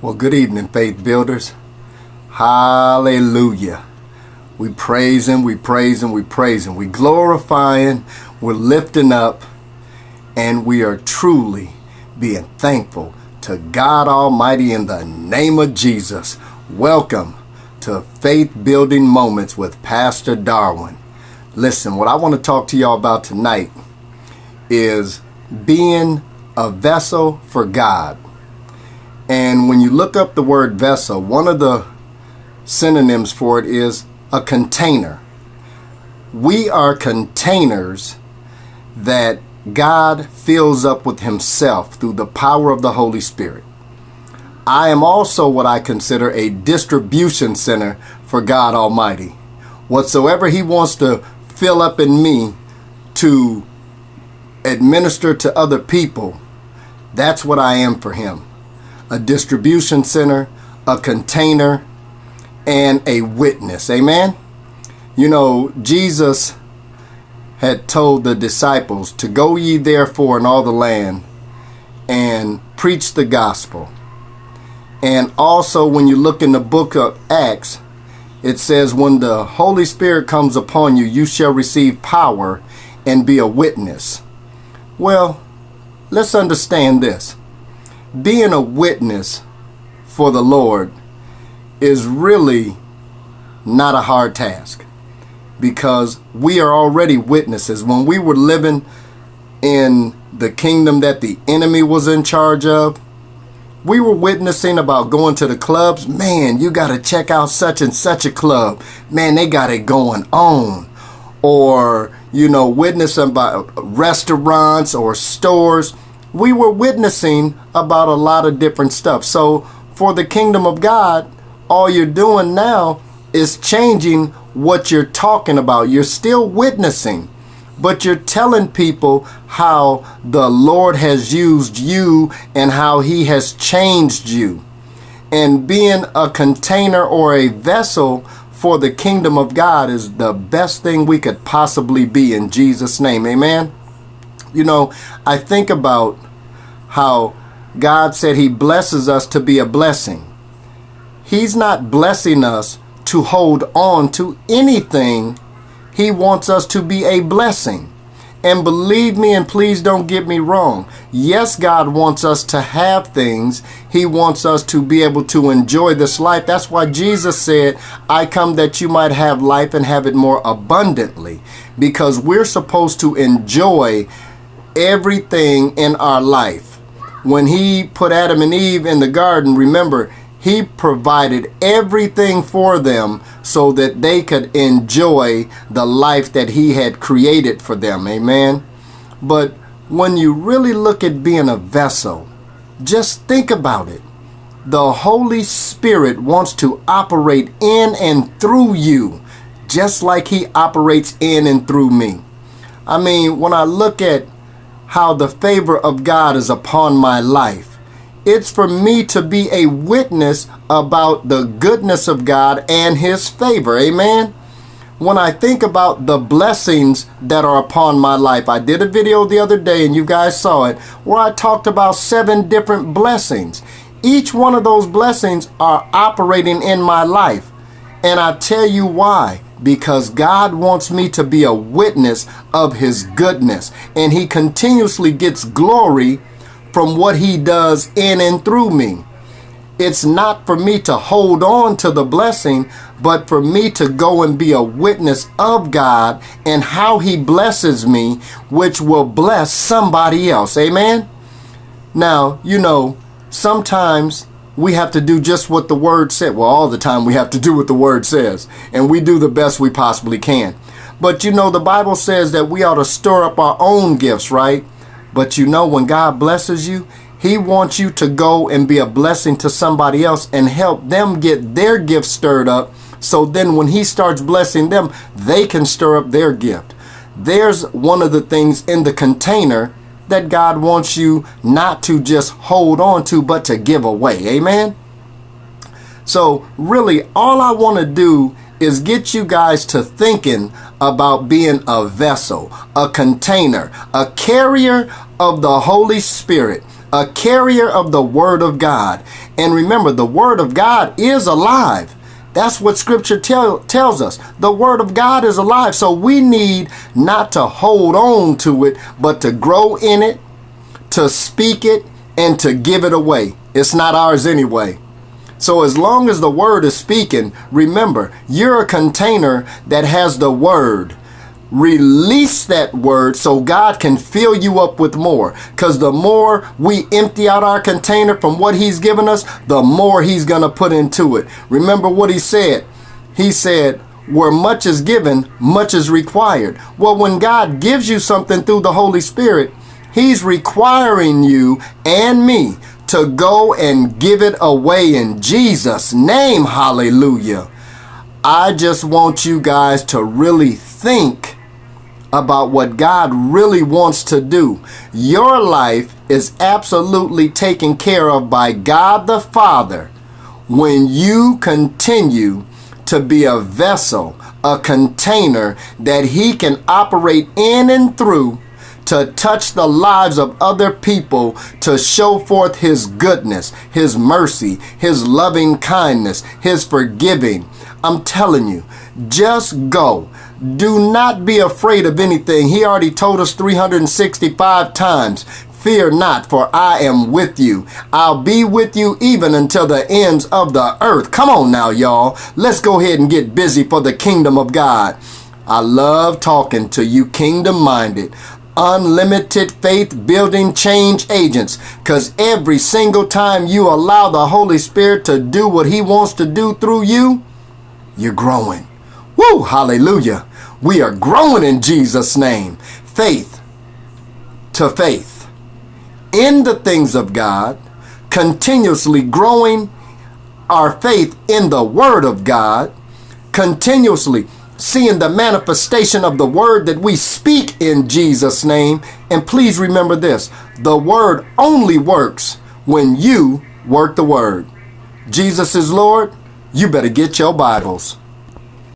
Well, good evening, faith builders. Hallelujah. We praise Him, we praise Him, we praise Him. We glorify Him, we're lifting up, and we are truly being thankful to God Almighty in the name of Jesus. Welcome to Faith Building Moments with Pastor Darwin. Listen, what I want to talk to y'all about tonight is being a vessel for God. And when you look up the word vessel, one of the synonyms for it is a container. We are containers that God fills up with Himself through the power of the Holy Spirit. I am also what I consider a distribution center for God Almighty. Whatsoever He wants to fill up in me to administer to other people, that's what I am for Him. A distribution center, a container, and a witness. Amen? You know, Jesus had told the disciples to go ye therefore in all the land and preach the gospel. And also when you look in the book of Acts, it says when the Holy Spirit comes upon you, you shall receive power and be a witness. Well, let's understand this. Being a witness for the Lord is really not a hard task, because we are already witnesses. When we were living in the kingdom that the enemy was in charge of, we were witnessing about going to the clubs. Man, you got to check out such and such a club. Man, they got it going on. Or, witnessing about restaurants or stores. We were witnessing about a lot of different stuff. So for the kingdom of God, all you're doing now is changing what you're talking about. You're still witnessing, but you're telling people how the Lord has used you and how He has changed you. And being a container or a vessel for the kingdom of God is the best thing we could possibly be, in Jesus' name. Amen. I think about how God said He blesses us to be a blessing. He's not blessing us to hold on to anything. He wants us to be a blessing. And believe me, and please don't get me wrong. Yes, God wants us to have things. He wants us to be able to enjoy this life. That's why Jesus said, I come that you might have life and have it more abundantly. Because we're supposed to enjoy everything in our life. When He put Adam and Eve in the garden, remember, He provided everything for them so that they could enjoy the life that He had created for them. Amen. But when you really look at being a vessel, just think about it. The Holy Spirit wants to operate in and through you, just like He operates in and through me. I mean, when I look at how the favor of God is upon my life, it's for me to be a witness about the goodness of God and His favor. Amen. When I think about the blessings that are upon my life, I did a video the other day and you guys saw it, where I talked about 7 different blessings. Each one of those blessings are operating in my life. And I tell you why. Because God wants me to be a witness of His goodness. And He continuously gets glory from what He does in and through me. It's not for me to hold on to the blessing, but for me to go and be a witness of God and how He blesses me, which will bless somebody else. Amen? Now, sometimes we have to do just what the Word said. Well, all the time we have to do what the Word says. And we do the best we possibly can. But the Bible says that we ought to stir up our own gifts, right? But when God blesses you, He wants you to go and be a blessing to somebody else and help them get their gift stirred up. So then when He starts blessing them, they can stir up their gift. There's one of the things in the container that God wants you not to just hold on to, but to give away. Amen. So really, all I want to do is get you guys to thinking about being a vessel, a container, a carrier of the Holy Spirit, a carrier of the Word of God. And remember, the Word of God is alive. That's what Scripture tells us. The Word of God is alive. So we need not to hold on to it, but to grow in it, to speak it, and to give it away. It's not ours anyway. So as long as the Word is speaking, remember, you're a container that has the Word. Release that Word so God can fill you up with more. Because the more we empty out our container from what He's given us, the more He's going to put into it. Remember what He said. He said, where much is given, much is required. Well, when God gives you something through the Holy Spirit, He's requiring you and me to go and give it away in Jesus' name. Hallelujah. I just want you guys to really think about what God really wants to do. Your life is absolutely taken care of by God the Father when you continue to be a vessel, a container that He can operate in and through to touch the lives of other people, to show forth His goodness, His mercy, His loving kindness, His forgiving. I'm telling you, just go. Do not be afraid of anything. He already told us 365 times, fear not, for I am with you. I'll be with you even until the ends of the earth. Come on now, y'all. Let's go ahead and get busy for the kingdom of God. I love talking to you kingdom-minded, unlimited faith building change agents, because every single time you allow the Holy Spirit to do what He wants to do through you, you're growing. Woo, hallelujah. We are growing in Jesus' name. Faith to faith in the things of God, continuously growing our faith in the Word of God, continuously seeing the manifestation of the Word that we speak in Jesus' name. And please remember this, the Word only works when you work the Word. Jesus is Lord. You better get your Bibles.